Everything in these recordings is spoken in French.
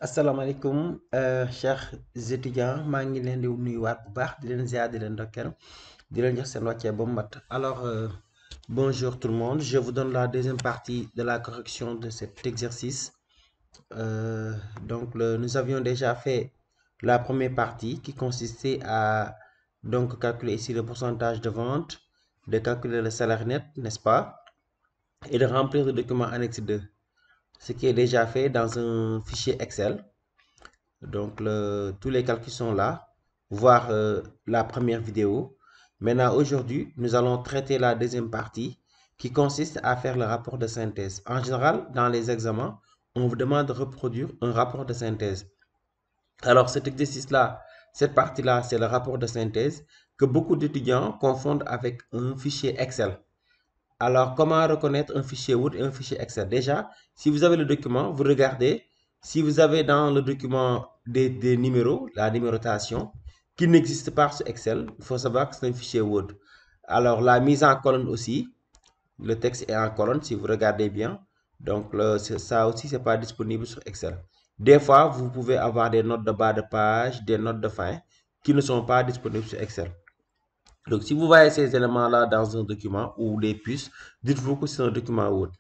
asalaamaaleykum chers étudiants maa ngi leen di nuyuwaat bu baax di leen ziar di leen ndokkeel di leen jox seen wàccee ba mu mat. Alors bonjour tout le monde, je vous donne la deuxième partie de la correction de cet exercice. Nous avions déjà fait la première partie qui consistait à donc calculer ici le pourcentage de vente, de calculer le salaire net, n'est-ce pas, et de remplir le document annexe 2, ce qui est déjà fait dans un fichier Excel. Donc, tous les calculs sont là, voir la première vidéo. Maintenant, aujourd'hui, nous allons traiter la deuxième partie qui consiste à faire le rapport de synthèse. En général, dans les examens, on vous demande de reproduire un rapport de synthèse. Alors, cet exercice-là, cette partie-là, c'est le rapport de synthèse que beaucoup d'étudiants confondent avec un fichier Excel. Alors, comment reconnaître un fichier Word et un fichier Excel? Déjà, si vous avez le document, vous regardez. Si vous avez dans le document des numéros, la numérotation, qui n'existe pas sur Excel, il faut savoir que c'est un fichier Word. Alors, la mise en colonne aussi, le texte est en colonne si vous regardez bien. Donc, ça aussi, ce n'est pas disponible sur Excel. Des fois, vous pouvez avoir des notes de bas de page, des notes de fin qui ne sont pas disponibles sur Excel. Donc, si vous voyez ces éléments-là dans un document ou les puces, dites-vous que c'est un document Word.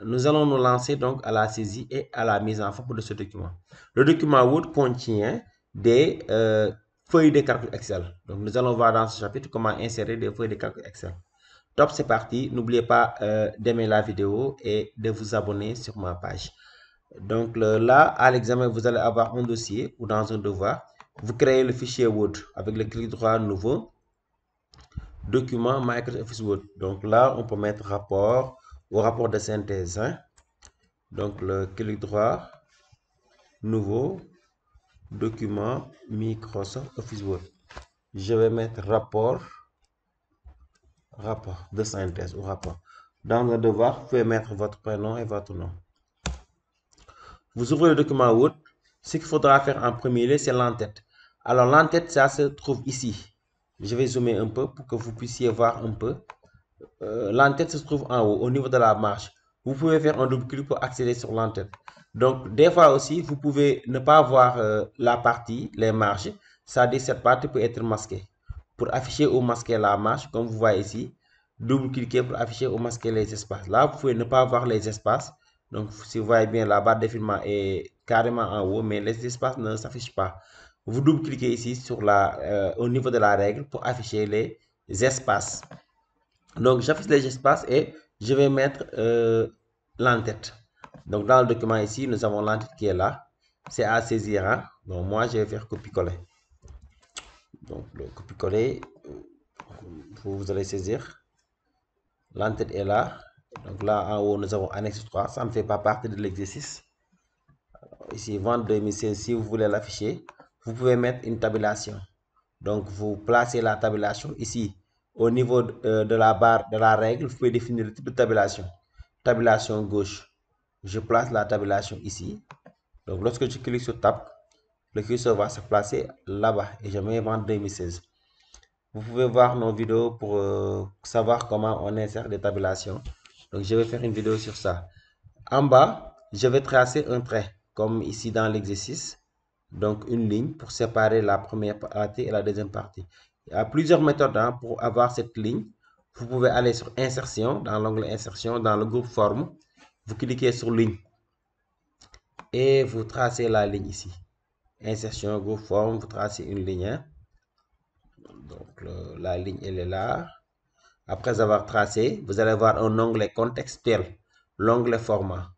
Nous allons nous lancer donc à la saisie et à la mise en forme de ce document. Le document Word contient des feuilles de calcul Excel. Donc, nous allons voir dans ce chapitre comment insérer des feuilles de calcul Excel. Top, c'est parti. N'oubliez pas d'aimer la vidéo et de vous abonner sur ma page. Donc là, à l'examen, vous allez avoir un dossier ou dans un devoir. Vous créez le fichier Word avec le clic droit nouveau, document Microsoft Office Word. Donc là, on peut mettre rapport ou rapport de synthèse. Donc le clic droit, nouveau, document Microsoft Office Word. Je vais mettre rapport de synthèse ou rapport. Dans le devoir, vous pouvez mettre votre prénom et votre nom. Vous ouvrez le document Word. Ce qu'il faudra faire en premier lieu, c'est l'entête. Alors l'entête, ça se trouve ici. Je vais zoomer un peu pour que vous puissiez voir un peu. L'entête se trouve en haut, au niveau de la marge. Vous pouvez faire un double clic pour accéder sur l'entête. Donc, des fois aussi, vous pouvez ne pas voir la partie, les marges. C'est-à-dire, cette partie peut être masquée. Pour afficher ou masquer la marge, comme vous voyez ici, double-cliquez pour afficher ou masquer les espaces. Là, vous pouvez ne pas voir les espaces. Donc, si vous voyez bien, la barre de défilement est carrément en haut, mais les espaces ne s'affichent pas. Vous double-cliquez ici sur au niveau de la règle pour afficher les espaces. Donc, j'affiche les espaces et je vais mettre l'entête. Donc, dans le document ici, nous avons l'entête qui est là. C'est à saisir. Hein? Donc, moi, je vais faire copier-coller. Donc, le copier-coller, vous allez saisir. L'entête est là. Donc, là, en haut, nous avons annexe 3. Ça ne fait pas partie de l'exercice. Ici, vente 2016, si vous voulez l'afficher, vous pouvez mettre une tabulation. Donc, vous placez la tabulation ici. Au niveau de la barre de la règle, vous pouvez définir le type de tabulation. Tabulation gauche. Je place la tabulation ici. Donc, lorsque je clique sur Tab, le curseur va se placer là-bas et je mets vente 2016. Vous pouvez voir nos vidéos pour savoir comment on insère des tabulations. Donc, je vais faire une vidéo sur ça. En bas, je vais tracer un trait, comme ici dans l'exercice. Donc, une ligne pour séparer la première partie et la deuxième partie. Il y a plusieurs méthodes pour avoir cette ligne. Vous pouvez aller sur Insertion, dans l'onglet Insertion, dans le groupe Forme. Vous cliquez sur Ligne et vous tracez la ligne ici. Insertion, groupe Forme, vous tracez une ligne. Donc, la ligne, elle est là. Après avoir tracé, vous allez voir un onglet contextuel, l'onglet Format.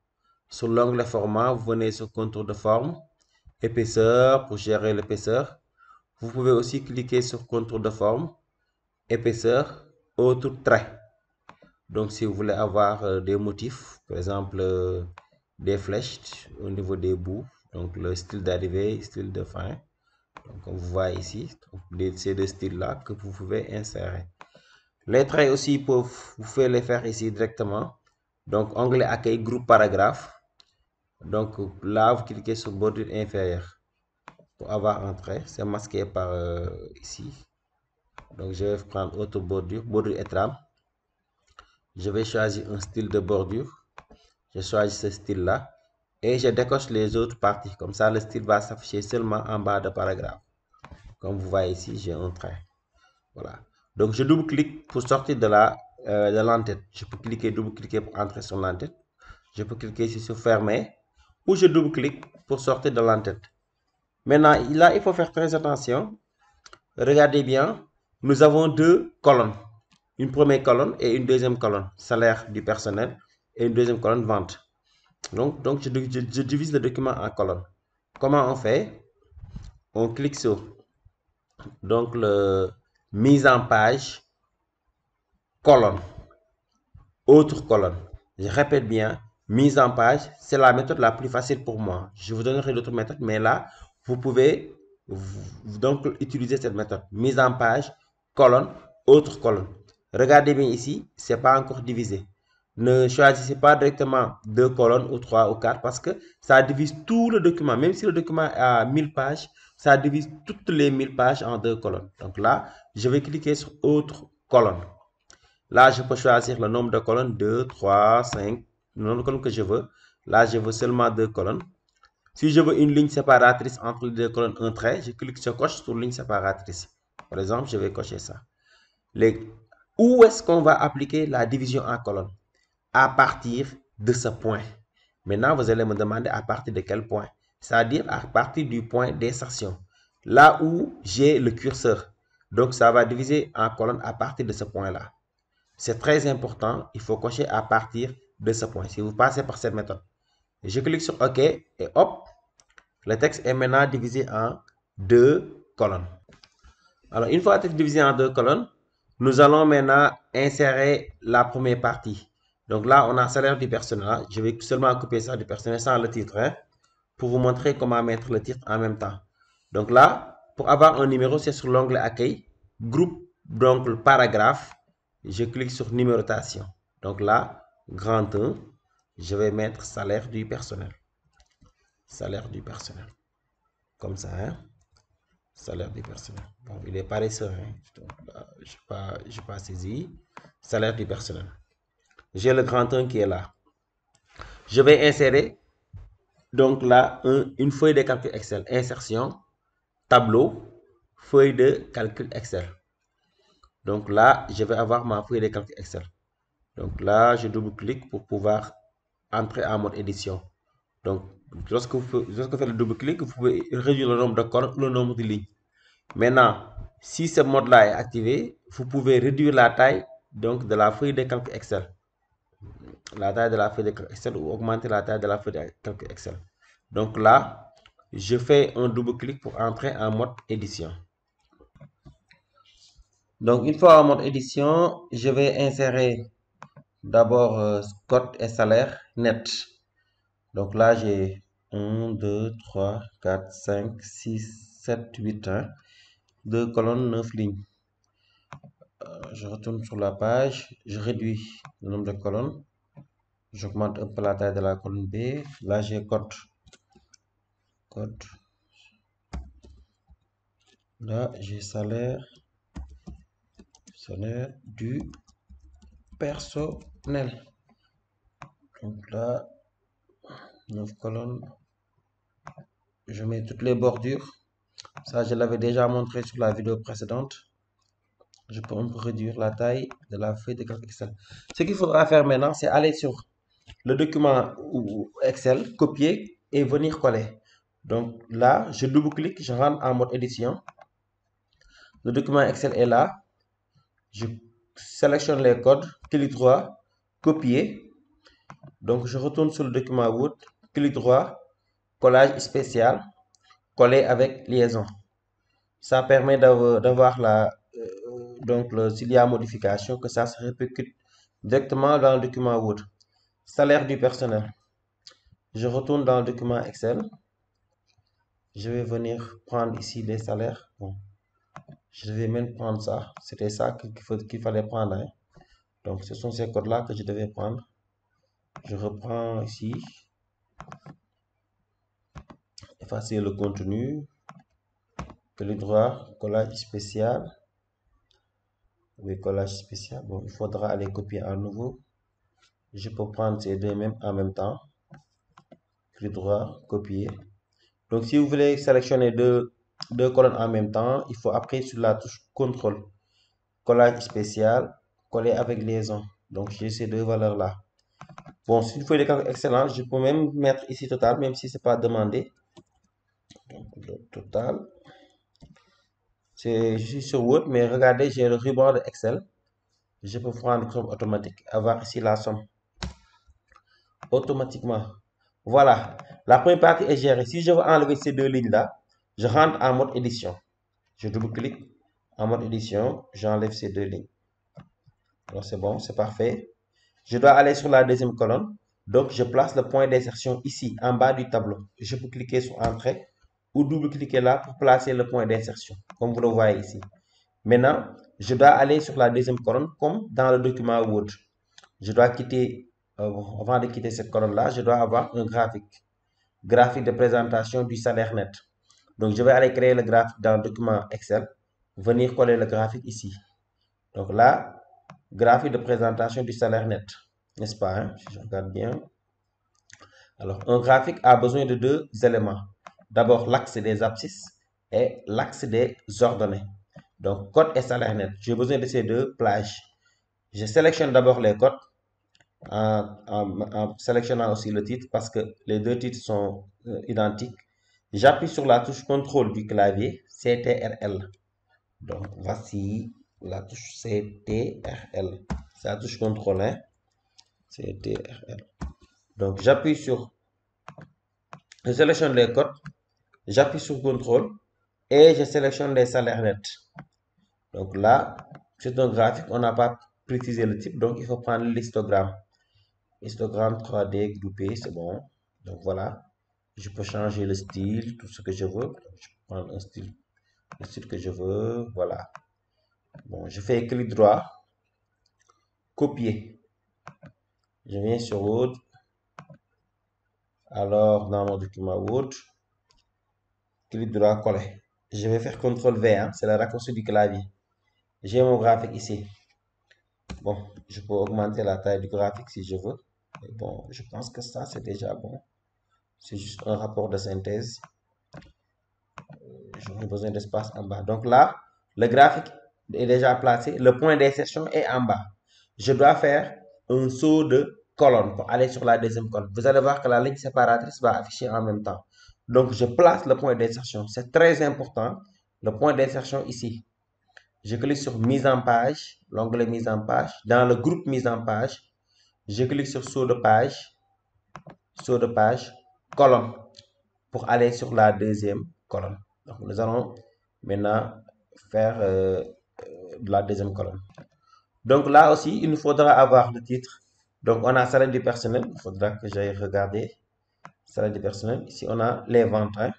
Sur l'onglet Format, vous venez sur Contour de forme, épaisseur pour gérer l'épaisseur. Vous pouvez aussi cliquer sur Contour de forme, épaisseur, autre trait. Donc, si vous voulez avoir des motifs, par exemple des flèches au niveau des bouts, donc le style d'arrivée, style de fin. Donc, comme vous voyez ici, ces deux styles-là que vous pouvez insérer. Les traits aussi, vous pouvez les faire ici directement. Donc, onglet accueil, groupe paragraphe. Donc là, vous cliquez sur bordure inférieure pour avoir un trait. C'est masqué par ici. Donc, je vais prendre autre bordure, bordure et trame. Je vais choisir un style de bordure. Je choisis ce style-là. et je décoche les autres parties. Comme ça, le style va s'afficher seulement en bas de paragraphe. Comme vous voyez ici, j'ai un trait. Voilà. Donc, je double-clique pour sortir de l'entête. Je peux cliquer, double-cliquer pour entrer sur l'entête. Je peux cliquer ici sur fermer ou je double-clique pour sortir de l'entête. Maintenant, là, il faut faire très attention. Regardez bien, nous avons deux colonnes. Une première colonne et une deuxième colonne, salaire du personnel, et une deuxième colonne, vente. Donc je divise le document en colonnes. Comment on fait? On clique sur donc le mise en page, colonne, autre colonne. Je répète bien, mise en page, c'est la méthode la plus facile pour moi. Je vous donnerai d'autres méthodes, mais là, vous pouvez donc utiliser cette méthode. Mise en page, colonne, autre colonne. Regardez bien ici, c'est pas encore divisé. Ne choisissez pas directement deux colonnes ou trois ou quatre parce que ça divise tout le document. Même si le document a 1000 pages, ça divise toutes les 1000 pages en deux colonnes. Donc là, je vais cliquer sur autre colonne. Là, je peux choisir le nombre de colonnes, 2, 3, 5, le nombre de colonnes que je veux. Là, je veux seulement deux colonnes. Si je veux une ligne séparatrice entre les deux colonnes, un trait, je clique, je coche sur ligne séparatrice. Par exemple, je vais cocher ça. Où est-ce qu'on va appliquer la division en colonnes? À partir de ce point. Maintenant, vous allez me demander à partir de quel point? C'est-à-dire à partir du point d'insertion. Là où j'ai le curseur. Donc, ça va diviser en colonnes à partir de ce point-là. C'est très important, il faut cocher à partir de ce point. Si vous passez par cette méthode. Je clique sur OK et hop, le texte est maintenant divisé en deux colonnes. Alors, une fois divisé en deux colonnes, nous allons maintenant insérer la première partie. Donc là, on a salaire du personnel. Je vais seulement copier ça du personnel sans le titre, hein, pour vous montrer comment mettre le titre en même temps. Donc là, pour avoir un numéro, c'est sur l'onglet accueil, groupe, donc le paragraphe. Je clique sur numérotation. Donc là, grand 1, je vais mettre salaire du personnel. Salaire du personnel. Comme ça, hein. Salaire du personnel. Bon, il est paresseux, hein. Donc là, je n'ai pas saisi. Salaire du personnel. J'ai le grand 1 qui est là. Je vais insérer donc là une feuille de calcul Excel. Insertion, tableau, feuille de calcul Excel. Donc là, je vais avoir ma feuille de calcul Excel. Donc là, je double-clique pour pouvoir entrer en mode édition. Donc, lorsque vous faites le double-clic, vous pouvez réduire le nombre de colonnes ou le nombre de lignes. Maintenant, si ce mode-là est activé, vous pouvez réduire la taille donc, de la feuille de calcul Excel. La taille de la feuille de calcul Excel ou augmenter la taille de la feuille de calcul Excel. Donc là, je fais un double-clic pour entrer en mode édition. Donc, une fois en mode édition, je vais insérer d'abord code et salaire net. Donc là, j'ai 1, 2, 3, 4, 5, 6, 7, 8, 1. 2 colonnes, 9 lignes. Je retourne sur la page, je réduis le nombre de colonnes. J'augmente un peu la taille de la colonne B. Là, j'ai code. Là, j'ai salaire du personnel. Donc là, 9 colonnes. Je mets toutes les bordures. Ça, je l'avais déjà montré sur la vidéo précédente. Je peux un peu réduire la taille de la feuille de calcul Excel. Ce qu'il faudra faire maintenant, c'est aller sur le document Excel, copier et venir coller. Donc là, je double-clique, je rentre en mode édition. Le document Excel est là. Je sélectionne les codes, clic droit, copier. Donc je retourne sur le document Word, clic droit, collage spécial, coller avec liaison. Ça permet d'avoir s'il y a modification, que ça se répercute directement dans le document Word. Salaire du personnel. Je retourne dans le document Excel. Je vais venir prendre ici les salaires. Bon, je devais même prendre ça. C'était ça qu'il fallait prendre, hein. Donc, ce sont ces codes-là que je devais prendre. Je reprends ici. Effacer le contenu. Clic droit, collage spécial. Oui, collage spécial. Bon, il faudra aller copier à nouveau. Je peux prendre ces deux mêmes en même temps. clic droit, copier. Donc, si vous voulez sélectionner deux colonnes en même temps, il faut appuyer sur la touche CTRL. Collage spécial, coller avec liaison. Donc, j'ai ces deux valeurs-là. Bon, c'est une feuille de calcul excellente. Je peux même mettre ici total, même si ce n'est pas demandé. Donc, le total. Je suis sur Word, mais regardez, j'ai le ruban de Excel. Je peux prendre comme automatique, avoir ici la somme. Automatiquement. Voilà. La première partie est gérée. Si je veux enlever ces deux lignes-là, je rentre en mode édition. Je double-clique en mode édition. J'enlève ces deux lignes. Alors, c'est bon, c'est parfait. Je dois aller sur la deuxième colonne. Donc, je place le point d'insertion ici, en bas du tableau. Je peux cliquer sur Entrée ou double-cliquer là pour placer le point d'insertion, comme vous le voyez ici. Maintenant, je dois aller sur la deuxième colonne, comme dans le document Word. Je dois quitter, avant de quitter cette colonne-là, je dois avoir un graphique. Graphique de présentation du salaire net. Donc, je vais aller créer le graphique dans le document Excel. Venir coller le graphique ici. Donc là, graphique de présentation du salaire net. N'est-ce pas, hein? Si je regarde bien. Alors, un graphique a besoin de deux éléments. D'abord, l'axe des abscisses et l'axe des ordonnées. Donc, code et salaire net. J'ai besoin de ces deux plages. Je sélectionne d'abord les codes en sélectionnant aussi le titre parce que les deux titres sont identiques. J'appuie sur la touche CTRL du clavier, CTRL. Donc, voici la touche CTRL. C'est la touche CTRL, hein? CTRL. Donc, je sélectionne les codes, j'appuie sur CTRL et je sélectionne les salaires nets. Donc là, c'est un graphique, on n'a pas précisé le type, donc il faut prendre l'histogramme. Histogramme 3D groupé, c'est bon. Donc voilà, je peux changer le style, tout ce que je veux. Je peux prendre un style, le style que je veux, voilà. Bon, je fais clic droit, copier. Je viens sur Word. Alors, dans mon document Word, clic droit, coller. Je vais faire CTRL V, hein, c'est le raccourci du clavier. J'ai mon graphique ici. Bon, je peux augmenter la taille du graphique si je veux. Mais bon, je pense que ça, c'est déjà bon. C'est juste un rapport de synthèse. J'aurai besoin d'espace en bas. Donc là, le graphique est déjà placé. Le point d'insertion est en bas. Je dois faire un saut de colonne pour aller sur la deuxième colonne. Vous allez voir que la ligne séparatrice va afficher en même temps. Donc, je place le point d'insertion. C'est très important. Le point d'insertion ici. Je clique sur mise en page, l'onglet mise en page. Dans le groupe mise en page, je clique sur saut de page, colonne, pour aller sur la deuxième colonne. Donc, nous allons maintenant faire la deuxième colonne. Donc là aussi, il nous faudra avoir le titre. Donc, on a salaire du personnel. Il faudra que j'aille regarder. Salaire du personnel. Ici, on a les ventes. Hein.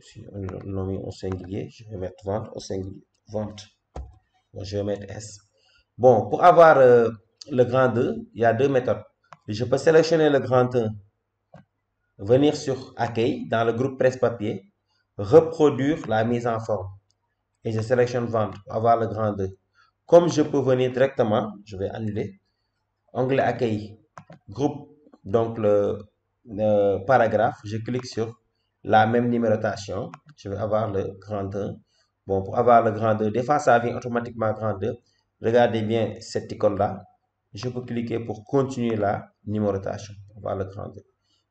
Si on l'a mis au singulier, je vais mettre vente au singulier. Vente. Bon, je vais mettre S. Bon, pour avoir le grand 2, il y a deux méthodes. Je peux sélectionner le grand 1, venir sur Accueil dans le groupe presse-papier, reproduire la mise en forme. Et je sélectionne Vente pour avoir le grand 2. Comme je peux venir directement, je vais annuler. Onglet Accueil, groupe, donc le paragraphe, je clique sur la même numérotation. Je vais avoir le grand 1. Bon, pour avoir le grand 2, des fois ça vient automatiquement grand 2. Regardez bien cette icône-là. Je peux cliquer pour continuer la numérotation, pour avoir le grand 2.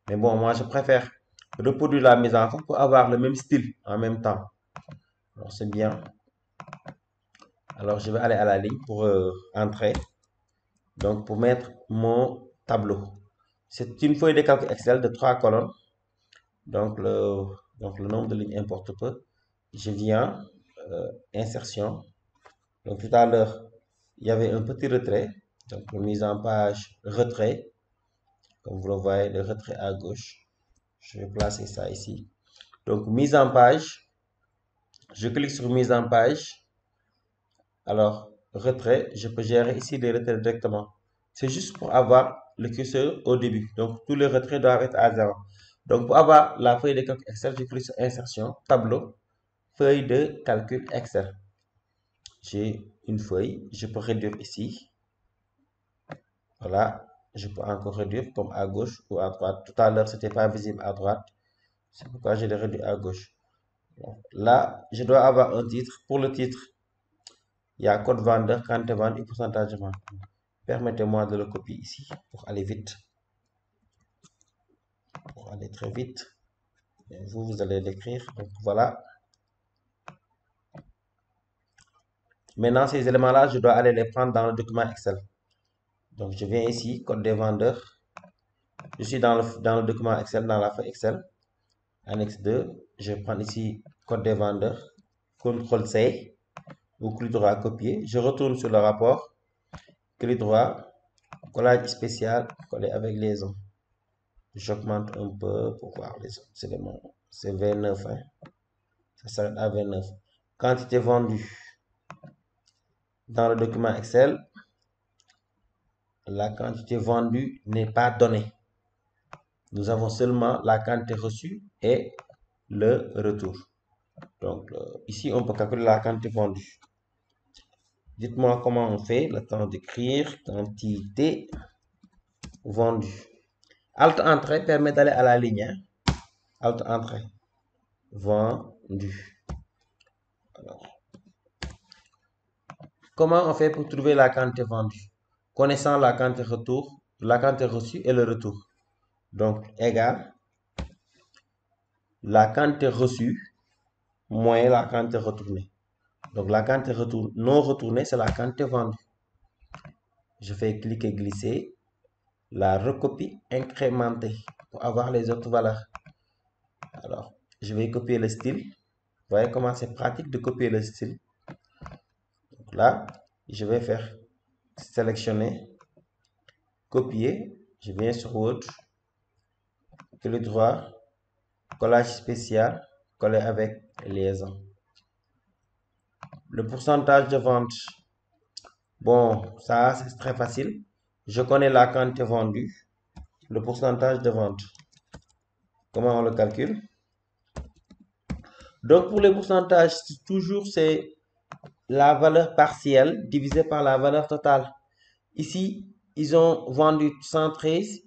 Mais bon, moi je préfère reproduire la mise en forme pour avoir le même style en même temps. Alors c'est bien. Alors je vais aller à la ligne pour entrer. Donc pour mettre mon tableau. C'est une feuille de calcul Excel de 3 colonnes. Donc le nombre de lignes importe peu. Je viens, insertion. Donc tout à l'heure, il y avait un petit retrait. Donc mise en page, retrait. Comme vous le voyez, le retrait à gauche. Je vais placer ça ici. Donc mise en page. Je clique sur mise en page. Alors, retrait, je peux gérer ici les retraits directement. C'est juste pour avoir le curseur au début. Donc, tous les retraits doivent être à 0. Donc, pour avoir la feuille de calcul Excel, je clique sur insertion, tableau, feuille de calcul Excel. J'ai une feuille, je peux réduire ici. Voilà. Je peux encore réduire comme à gauche ou à droite. Tout à l'heure, c'était pas visible à droite. C'est pourquoi je l'ai réduit à gauche. Donc, là, je dois avoir un titre. Pour le titre, il y a code vendeur, quantité vente et pourcentage de vente. Permettez-moi de le copier ici pour aller vite. Pour aller très vite. Et vous allez l'écrire. Donc voilà. Maintenant, ces éléments-là, je dois aller les prendre dans le document Excel. Donc, je viens ici, code des vendeurs. Je suis dans le document Excel, dans la feuille Excel. Annexe 2. Je prends ici code des vendeurs. CTRL-C. Ou clic droit copier. Je retourne sur le rapport. Clic droit. Collage spécial. Coller avec liaison. J'augmente un peu pour voir les autres éléments. C'est V9. Hein. Ça s'arrête à V9. Quantité vendue. Dans le document Excel, la quantité vendue n'est pas donnée. Nous avons seulement la quantité reçue et le retour. Donc, ici, on peut calculer la quantité vendue. Dites-moi comment on fait. Le temps d'écrire quantité vendue. Alt entrée permet d'aller à la ligne. Hein? Alt entrée. Vendu. Alors, comment on fait pour trouver la quantité vendue? Connaissant la quantité retour, la quantité reçue et le retour. Donc, égal la quantité reçue moins la quantité retournée. Donc, la quantité non retournée, c'est la quantité vendue. Je fais cliquer, glisser, la recopie, incrémenter pour avoir les autres valeurs. Alors, je vais copier le style. Vous voyez comment c'est pratique de copier le style. Donc là, je vais faire sélectionner, copier. Je viens sur Word, clic droit, collage spécial, coller avec liaison. Le pourcentage de vente. Bon, ça c'est très facile. Je connais la quantité vendue, le pourcentage de vente. Comment on le calcule? Donc pour les pourcentages, toujours c'est la valeur partielle divisée par la valeur totale. Ici, ils ont vendu 113,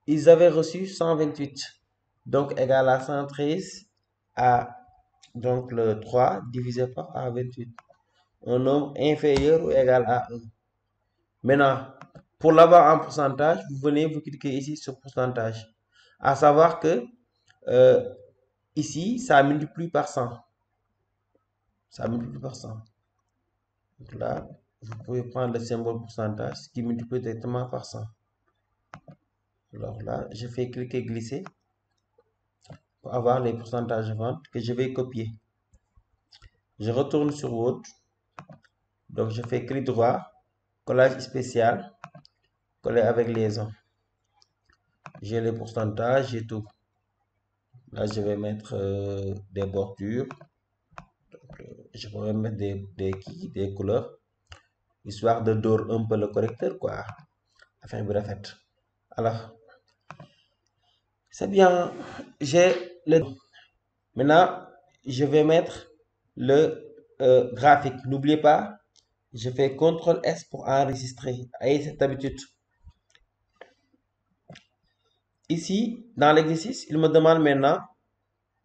ils avaient reçu 128. Donc égal à 113 à donc le 3 divisé par A28. Un nombre inférieur ou égal à 1. Maintenant, pour l'avoir en pourcentage, vous venez, vous cliquez ici sur pourcentage. À savoir que ici, ça multiplie par 100. Ça multiplie par 100. Donc là, vous pouvez prendre le symbole pourcentage qui multiplie directement par 100. Alors là, je fais cliquer glisser pour avoir les pourcentages de vente que je vais copier. Je retourne sur Word. Donc je fais clic droit, collage spécial, coller avec liaison. J'ai les pourcentages, j'ai tout. Là, je vais mettre des bordures. Donc, je pourrais mettre des couleurs, histoire de dorer un peu le correcteur, quoi. Afin de refaire. Alors, c'est bien. J'ai le. Maintenant, je vais mettre le graphique. N'oubliez pas, je fais CTRL S pour enregistrer. Ayez cette habitude. Ici, dans l'exercice, il me demande maintenant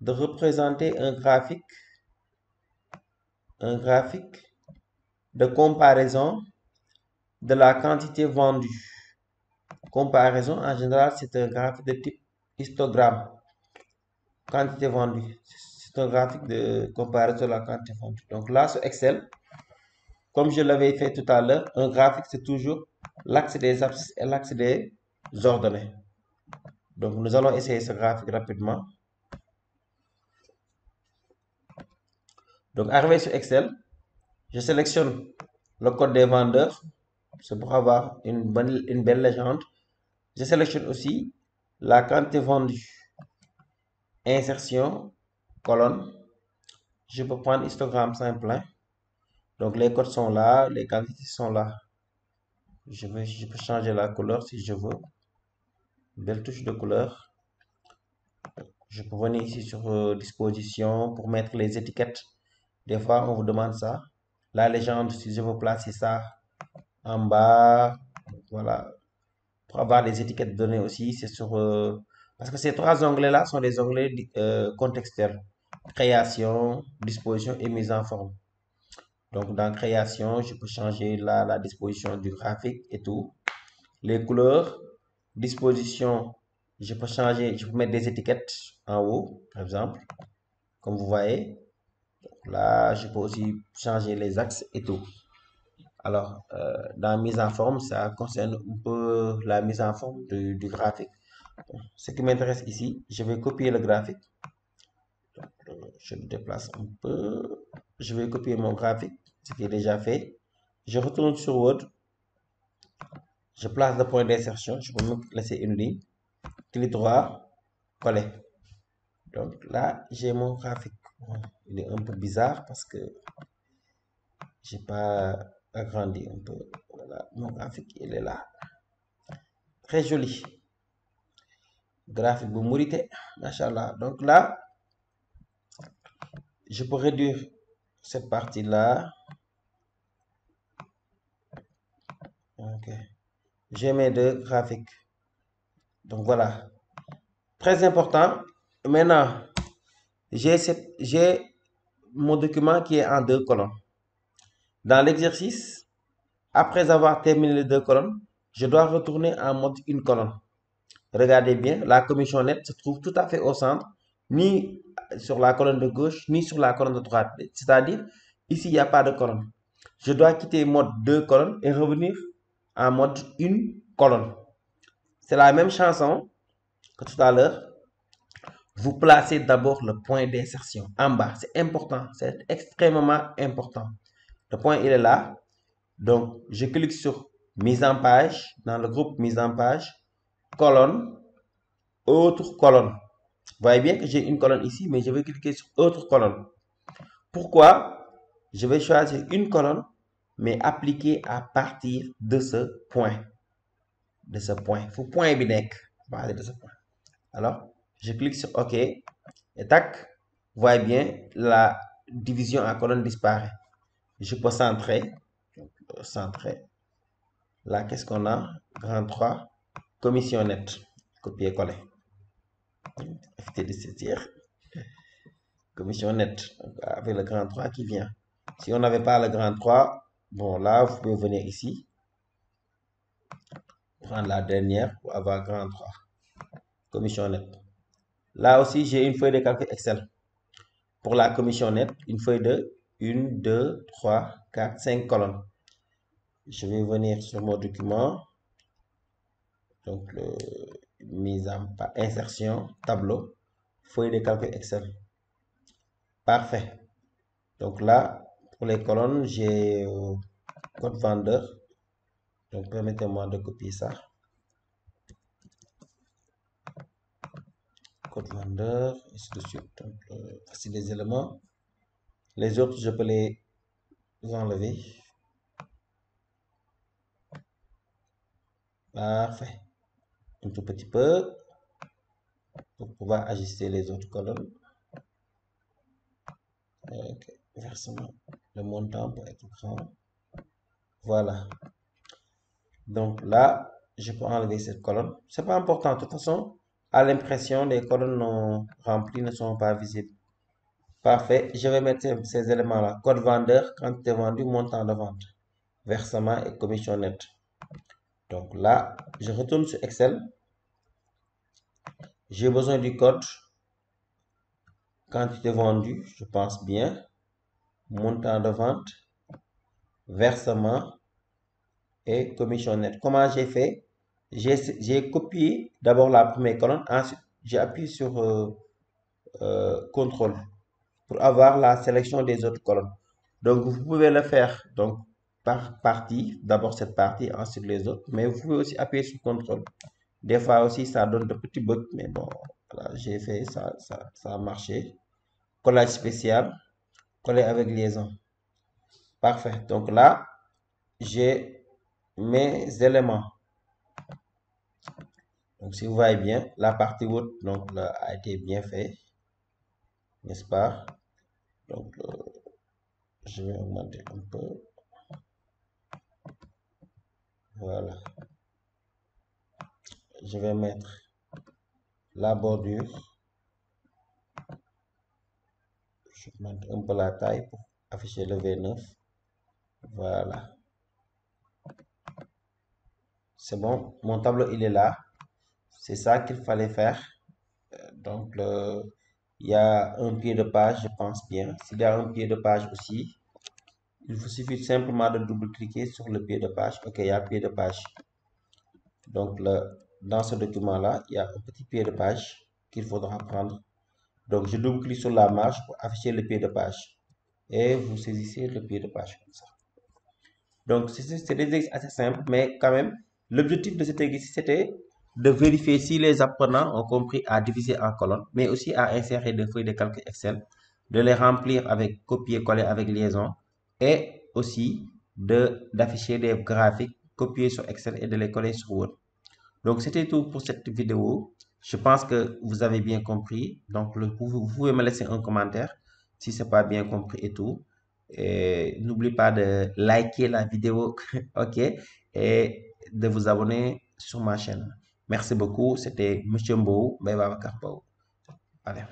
de représenter un graphique de comparaison de la quantité vendue. Comparaison, en général, c'est un graphique de type histogramme. Quantité vendue. C'est un graphique de comparaison de la quantité vendue. Donc là, sur Excel, comme je l'avais fait tout à l'heure, un graphique, c'est toujours l'axe des abscisses et l'axe des ordonnées. Donc, nous allons essayer ce graphique rapidement. Donc, arrivé sur Excel, je sélectionne le code des vendeurs. C'est pour avoir une belle légende. Je sélectionne aussi la quantité vendue. Insertion, colonne. Je peux prendre histogramme simple. Donc, les codes sont là, les quantités sont là. Je peux changer la couleur si je veux. Belle touche de couleur. Je peux venir ici sur disposition pour mettre les étiquettes. Des fois, on vous demande ça. La légende, si je veux placer ça en bas, voilà. pour avoir les étiquettes de données aussi, c'est sur... parce que ces trois onglets-là sont des onglets contextuels. Création, disposition et mise en forme. Donc, dans création, je peux changer la disposition du graphique et tout. Les couleurs, disposition, je peux changer, je peux mettre des étiquettes en haut, par exemple, comme vous voyez. Donc là, je peux aussi changer les axes et tout. Alors, dans mise en forme, ça concerne un peu la mise en forme du graphique. Bon, ce qui m'intéresse ici, je vais copier le graphique. Donc, je le déplace un peu. Je vais copier mon graphique, ce qui est déjà fait. Je retourne sur Word. Je place le point d'insertion. Je peux me laisser une ligne. Clic droit, coller. Donc là, j'ai mon graphique. Bon, il est un peu bizarre parce que j'ai pas agrandi un peu. Voilà, mon graphique, il est là. Très joli. Graphique bu mérité, machallah. Donc là, je peux réduire cette partie-là. Ok. J'ai mes deux graphiques. Donc voilà. Très important. Maintenant, j'ai mon document qui est en deux colonnes. Dans l'exercice, après avoir terminé les deux colonnes, je dois retourner en mode une colonne. Regardez bien, la commission nette se trouve tout à fait au centre, ni sur la colonne de gauche, ni sur la colonne de droite. C'est-à-dire, ici, il n'y a pas de colonne. Je dois quitter mode deux colonnes et revenir en mode une colonne. C'est la même chanson que tout à l'heure. Vous placez d'abord le point d'insertion en bas. C'est important, c'est extrêmement important. Le point, il est là. Donc, je clique sur mise en page, dans le groupe mise en page, colonne, autre colonne. Vous voyez bien que j'ai une colonne ici, mais je vais cliquer sur autre colonne. Pourquoi? Je vais choisir une colonne, mais appliquée à partir de ce point. De ce point. Il faut point binek. À partir de ce point. Alors, je clique sur OK. Et tac, vous voyez bien, la division en colonne disparaît. Je peux centrer. Centrer. Là, qu'est-ce qu'on a? Grand 3, commission nette. Copier-coller. Éviter de saisir. Commission nette. Avec le grand 3 qui vient. Si on n'avait pas le grand 3, bon, là, vous pouvez venir ici. Prendre la dernière pour avoir grand 3. Commission nette. Là aussi, j'ai une feuille de calcul Excel. Pour la commission nette, une feuille de 1, 2, 3, 4, 5 colonnes. Je vais venir sur mon document. Donc, mise en insertion, tableau, feuille de calcul Excel. Parfait. Donc là, pour les colonnes, j'ai code vendeur. Donc, permettez-moi de copier ça. Code vendeur, ainsi de suite. Donc, voici les éléments. Les autres, je peux les enlever. Parfait. Un tout petit peu pour pouvoir ajuster les autres colonnes. Ok. Versement. Le montant pour être grand. Voilà. Donc là, je peux enlever cette colonne. C'est pas important. De toute façon, à l'impression, les colonnes non remplies ne sont pas visibles. Parfait. Je vais mettre ces éléments-là. Code vendeur, quantité vendue, montant de vente, versement et commission nette. Donc là, je retourne sur Excel. J'ai besoin du code. Quantité vendue, je pense bien. Montant de vente, versement et commission nette. Comment j'ai fait? J'ai copié d'abord la première colonne. Ensuite, j'ai appuyé sur contrôle pour avoir la sélection des autres colonnes. Donc, vous pouvez le faire donc par partie, d'abord cette partie, ensuite les autres, mais vous pouvez aussi appuyer sur contrôle. Des fois aussi, ça donne de petits bugs, mais bon, voilà, j'ai fait ça, ça a marché. Collage spécial, coller avec liaison. Parfait. Donc là, j'ai mes éléments. Donc, si vous voyez bien, la partie haute donc, là, a été bien fait, n'est-ce pas? Donc, je vais augmenter un peu. Voilà. je vais mettre la bordure. Je vais mettre un peu la taille pour afficher le V9. Voilà. C'est bon, mon tableau il est là. C'est ça qu'il fallait faire. Donc, il y a un pied de page, je pense bien. S'il y a un pied de page aussi, il vous suffit simplement de double-cliquer sur le pied de page. Ok, il y a un pied de page. Donc, dans ce document-là, il y a un petit pied de page qu'il faudra prendre. Donc, je double-clique sur la marge pour afficher le pied de page. Et vous saisissez le pied de page comme ça. Donc, c'est des exercices assez simples, mais quand même, l'objectif de cet exercice, c'était de vérifier si les apprenants ont compris à diviser en colonnes, mais aussi à insérer des feuilles de calcul Excel, de les remplir avec copier-coller avec liaison, et aussi d'afficher des graphiques copiés sur Excel et de les coller sur Word. Donc, c'était tout pour cette vidéo. Je pense que vous avez bien compris. Donc, vous pouvez me laisser un commentaire si ce n'est pas bien compris et tout. Et n'oubliez pas de liker la vidéo, ok, et de vous abonner sur ma chaîne. Merci beaucoup. C'était Monsieur Mbou, Babacar Mbou. Allez.